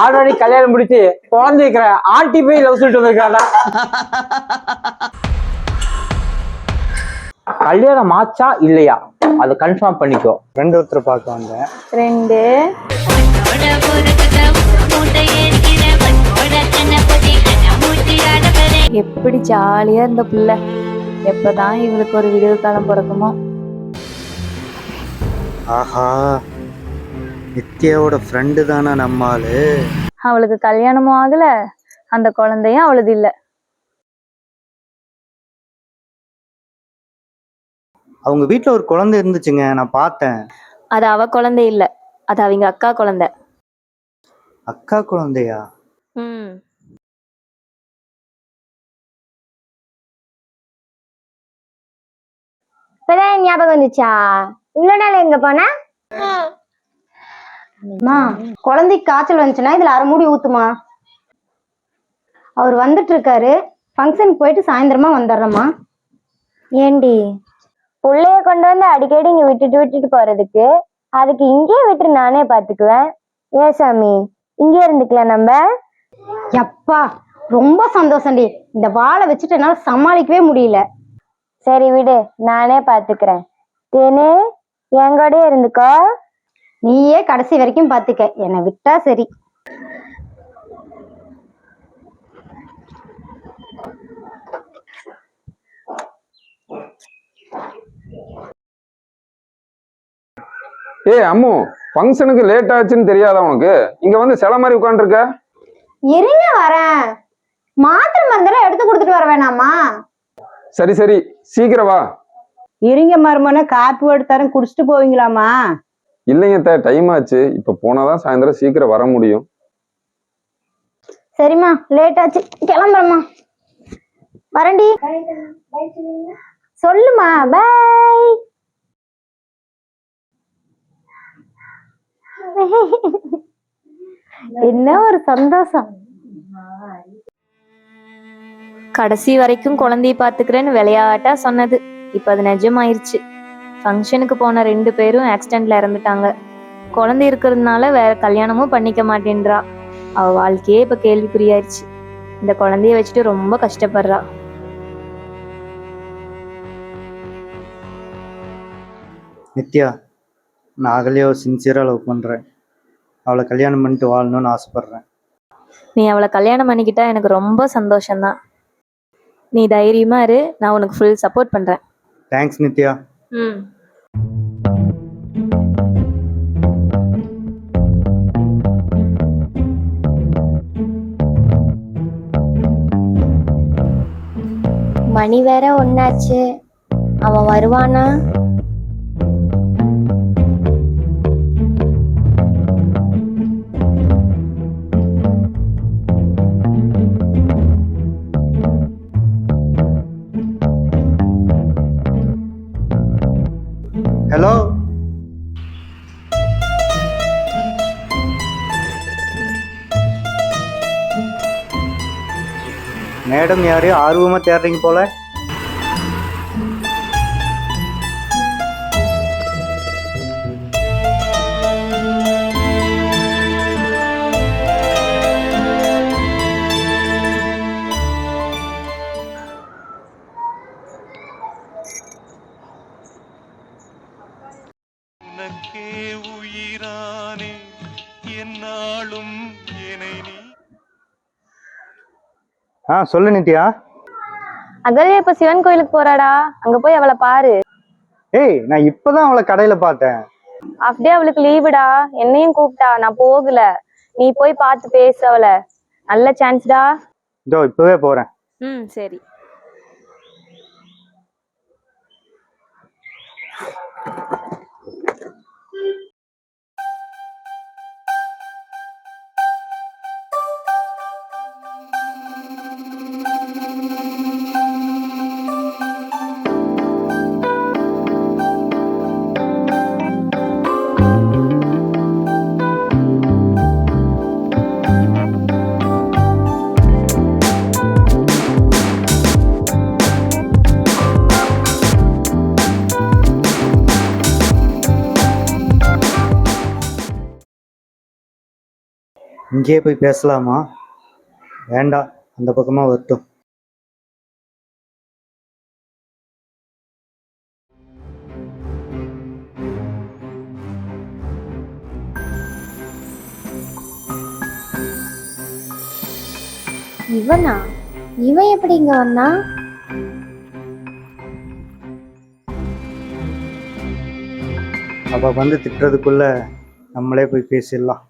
Already கல்யாணம் முடிச்சு குழந்தை இருக்கிற ஆண்டி போய் லவ் சொல்லிட்டு வந்திருக்காடா. கல்யாணம் ஆச்சா இல்லையா அது கன்ஃபார்ம் பண்ணிக்கோ. ஃப்ரெண்ட் ஒருத்தர் பார்க்க வந்தேன். ஃப்ரெண்டு எப்படி ஜாலியா இருந்த புள்ள. எப்பதான் இவளுக்கு ஒரு விடுவு காலம் பிறக்குமோ. ஆஹா, நித்யாவோட ஃப்ரெண்டு தானா நம்மாளு? அவளுக்கு கல்யாணமும் ஆகல, அந்த குழந்தையும் அவளது இல்ல. அவங்க வீட்டுல ஒரு குழந்தை இருந்துச்சுங்க, நான் பார்த்தேன். அது அவ குழந்தை இல்ல, அது அவங்க அக்கா குழந்தை. அக்கா குழந்தையா? இப்பதான் ஞாபகம் வந்துச்சா? இவ்வளவு நாள் எங்க போன? குழந்தைக்கு காய்ச்சல் வந்துச்சுன்னா இதுல அரை மூடி ஊத்துமா. அவர் வந்துட்டு இருக்காரு, ஃபங்க்ஷனுக்கு போயிட்டு சாயந்தரமா வந்துடுறோமா. ஏண்டி புள்ளைய கொண்டு வந்து அடிக்கடி இங்க விட்டுட்டு போறதுக்கு, அதுக்கு இங்கே விட்டு நானே பாத்துக்குவேன். ஏன் சாமி, இங்கே இருந்துக்கலாம் நம்ம. எப்பா ரொம்ப சந்தோஷம்டி, இந்த வாழை வச்சுட்டு என்னால சமாளிக்கவே முடியல. சரி விடு, நானே பாத்துக்கிறேன். தேனே என் கூடயே இருந்துக்கோ. நீயே கடைசி வரைக்கும் பாத்துக்க, என்னை விட்டா சரி. அம்மு, ஃபங்க்ஷனுக்கு லேட் ஆச்சுன்னு தெரியாதா உனக்கு? இங்க வந்து சில மாதிரி உட்காந்துருக்க. இருங்க வரேன், மாத்திரை மருந்தெல்லாம் எடுத்து கொடுத்துட்டு வர வேணாமா? சரி சரி, சீக்கிரம் வா. இருங்க மருமனை, காப்பி எடுத்தாரும் குடிச்சிட்டு போவீங்களாமா? இல்லைங்க, டைம் ஆச்சு. இப்ப போனாதான் சாயந்தரம் சீக்கிரம் வர முடியும். சரிம்மா, லேட் ஆச்சு, கிளம்புறேம்மா. வரண்டி. சொல்லுமா, பாய். என்ன ஒரு சந்தோஷம். கடைசி வரைக்கும் குழந்தைய பாத்துக்கிறேன்னு விளையாட்டா சொன்னது இப்ப அது நிஜமாயிருச்சு. ஃபங்க்ஷனுக்கு போன 2 பேரும் ஆக்சிடென்ட்ல இறந்துட்டாங்க. குழந்தை இருக்கிறதுனால வேற கல்யாணமும் பண்ணிக்க மாட்டேன்றா. அவ வாழ்க்கையே இப்ப கேள்விக்குறியாயிருச்சு. இந்த குழந்தைய வச்சுட்டு ரொம்ப கஷ்டப்படுறா. நித்யா, நான் அகலியாவை சின்சியரா லவ் பண்றேன். அவளை கல்யாணம் பண்ணிட்டு வாழணும்னு ஆசைப்படுறேன். நீ அவளை கல்யாணம் பண்ணிக்கிட்டா எனக்கு ரொம்ப சந்தோஷம்தான். நீ தைரியமா இரு, நான் உனக்கு ஃபுல் சப்போர்ட் பண்றேன். தேங்க்ஸ் நித்யா. மணி வேற ஒன்னாச்சு, அவன் வருவானா? ஹலோ, மேடம் யாரையும் ஆர்வமா தேடுறீங்க போல. உயிரானே என்னாலும் என்னை நீ. சொல்லு நித்யா. அகல்யா இப்ப சிவன் கோயிலுக்கு போறாடா, அங்க போய் அவளை பாரு. ஏய், நான் இப்பதான் அவளை கடையில பார்த்தேன். அப்படியே அவளுக்கு லீவுடா, என்னையும் கூப்பிட்டா, நான் போகல. நீ போய் பார்த்து பேசு அவளை, நல்ல சான்ஸ்டா. இதோ இப்பவே போறேன். சரி. இங்கேயே போய் பேசலாமா? வேண்டாம், அந்த பக்கமாக வரட்டும். இவனா? இவன் எப்படி இங்க வந்தா? அவள் வந்து திட்டுறதுக்குள்ள நம்மளே போய் பேசிடலாம்.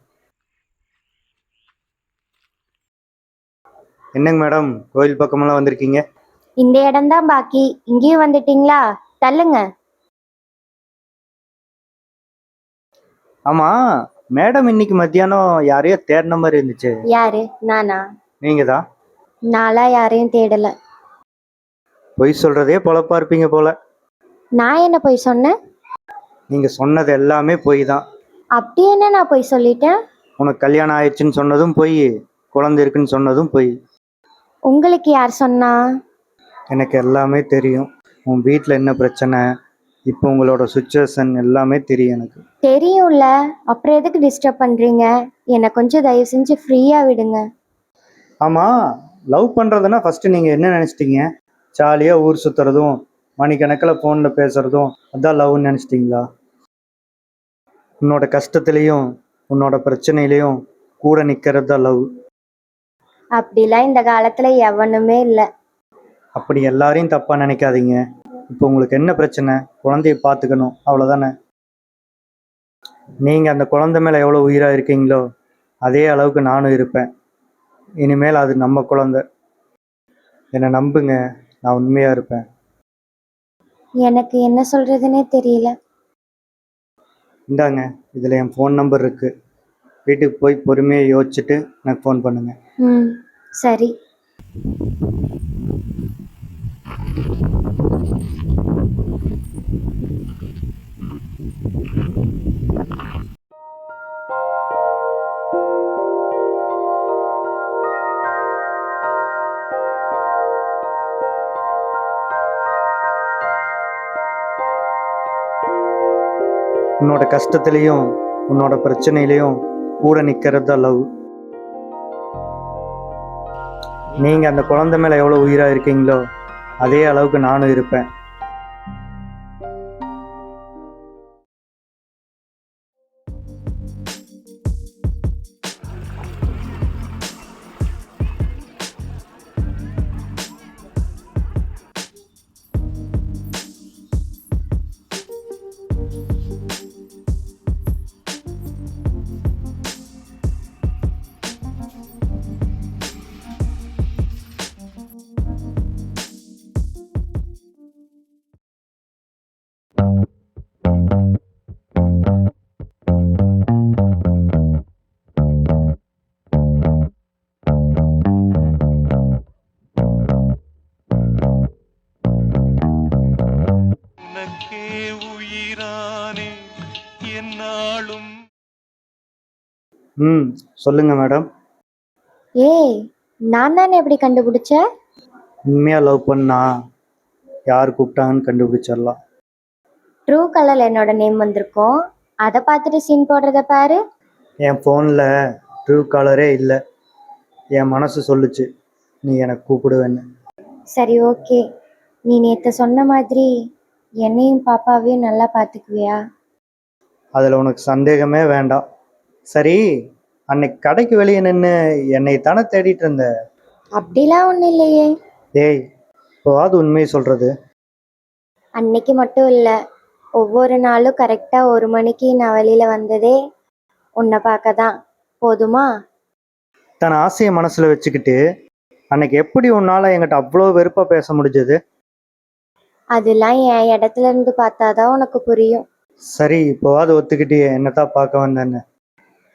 என்னங்க மேடம், கோயில் பக்கமெல்லாம் வந்திருக்கீங்க? இந்த இடம்தான் பாக்கி, இங்கேயும் வந்துட்டீங்களா? தள்ளுங்க. ஆமா, மேடம் இன்னைக்கு மத்தியானம் யாரையோ தேடின மாதிரி இருந்துச்சு. யாரு? நானா? நீங்க தான். நாளா யாரையும் தேடல. பொய் சொல்றதே பொழப்பா இருப்பீங்க போல. நான் என்ன போய் சொன்னேன்? நீங்க சொன்னது எல்லாமே பொய் தான். அப்படி என்ன நான் போய் சொல்லிட்டேன்? உனக்கு கல்யாணம் ஆயிடுச்சுன்னு சொன்னதும் பொய், குழந்தை இருக்குன்னு சொன்னதும் பொய். உங்களுக்கு யார் சொன்னா? எனக்கு எல்லாமே தெரியும். உன் வீட்டில் என்ன பிரச்சனை, இப்போ உங்களோட சுச்சுவேஷன் எல்லாமே தெரியும் எனக்கு. தெரியும்ல, அப்புறம் எதுக்கு டிஸ்டர்ப் பண்றீங்க? என்னை கொஞ்சம் தயவு செஞ்சு ஃப்ரீயா விடுங்க. ஆமாம், லவ் பண்ணுறதுன்னா ஃபஸ்ட்டு நீங்கள் என்ன நினச்சிட்டீங்க? ஜாலியாக ஊர் சுற்றுறதும் மணிக்கணக்கில் ஃபோனில் பேசுகிறதும் அதான் லவ்னு நினச்சிட்டிங்களா? உன்னோட கஷ்டத்துலேயும் உன்னோட பிரச்சனையிலையும் கூட நிற்கிறது தான் லவ். அப்படிலாம் இந்த காலத்துல எவனுமே இல்ல. அப்படி எல்லாரையும் தப்பாக நினைக்காதீங்க. இப்போ உங்களுக்கு என்ன பிரச்சனை? குழந்தைய பார்த்துக்கணும், அவ்வளோதானே. நீங்கள் அந்த குழந்தை மேலே எவ்வளோ உயிராக இருக்கீங்களோ அதே அளவுக்கு நானும் இருப்பேன். இனிமேல் அது நம்ம குழந்தை. என்னை நம்புங்க, நான் உண்மையாக இருப்பேன். எனக்கு என்ன சொல்றதுன்னே தெரியல. இந்தாங்க, இதில் என் ஃபோன் நம்பர் இருக்குது. வீட்டுக்கு போய் பொறுமையாக யோசிச்சுட்டு எனக்கு ஃபோன் பண்ணுங்கள். ம், சரி. உன்னோட கஷ்டத்துலேயும் உன்னோட பிரச்சனையிலையும் கூட நிற்கிறது தான் லவ். நீங்கள் அந்த குழந்தை மேலே எவ்வளோ உயிராக இருக்கீங்களோ அதே அளவுக்கு நானும் இருப்பேன். உனக்கே உயிரானே என்னாலும். சொல்லுங்க மேடம். ஏய், நான் தானே எப்படி கண்டுபிடிச்ச? உண்மையாக லவ் பண்ணா யார் கூப்பிட்டாங்கன்னு கண்டுபிடிச்சிடலாம். ட்ரூ கலர்ல என்னோட நேம் வந்திருக்கும், அதை பார்த்துட்டு சீன் போடுறத பாரு. என் ஃபோனில் ட்ரூ காலரே இல்லை. என் மனசு சொல்லுச்சு நீ எனக்கு கூப்பிடுவேன்னு. சரி, ஓகே. நீ நேற்று சொன்ன மாதிரி என்னையும் பாப்பாவையும் நல்லா பார்த்துக்குவியா? அதில் உனக்கு சந்தேகமே வேண்டாம். சரி, அன்னைக்கு கடைக்கு வெளியே நின்று என்னை தானே தேடிட்டு இருந்த? அப்படிலாம் ஒன்றும் இல்லையே. ஏய், இப்போவாது உண்மையை சொல்கிறது. அன்னைக்கு மட்டும் இல்லை, ஒவ்வொரு நாளும் கரெக்டாக 1 மணிக்கு நான் வெளியில் வந்ததே உன்னை பார்க்க தான். போதுமா? தன் ஆசையை மனசில் வச்சுக்கிட்டு அன்னைக்கு எப்படி உன்னால் என்கிட்ட அவ்வளோ வெறுப்பாக பேச முடிஞ்சது? அதெல்லாம் என் இடத்துல இருந்து பார்த்தாதான் உனக்கு புரியும். சரி, இப்போவாது ஒத்துக்கிட்டு என்னத்தான் பார்க்க வந்தேன்னு.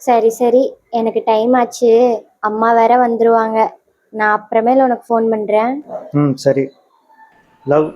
சரி சரி, எனக்கு டைம் ஆச்சு, அம்மா வேற வந்துருவாங்க. நான் அப்புறமேல உனக்கு ஃபோன் பண்ணுறேன். சரி. லவ்.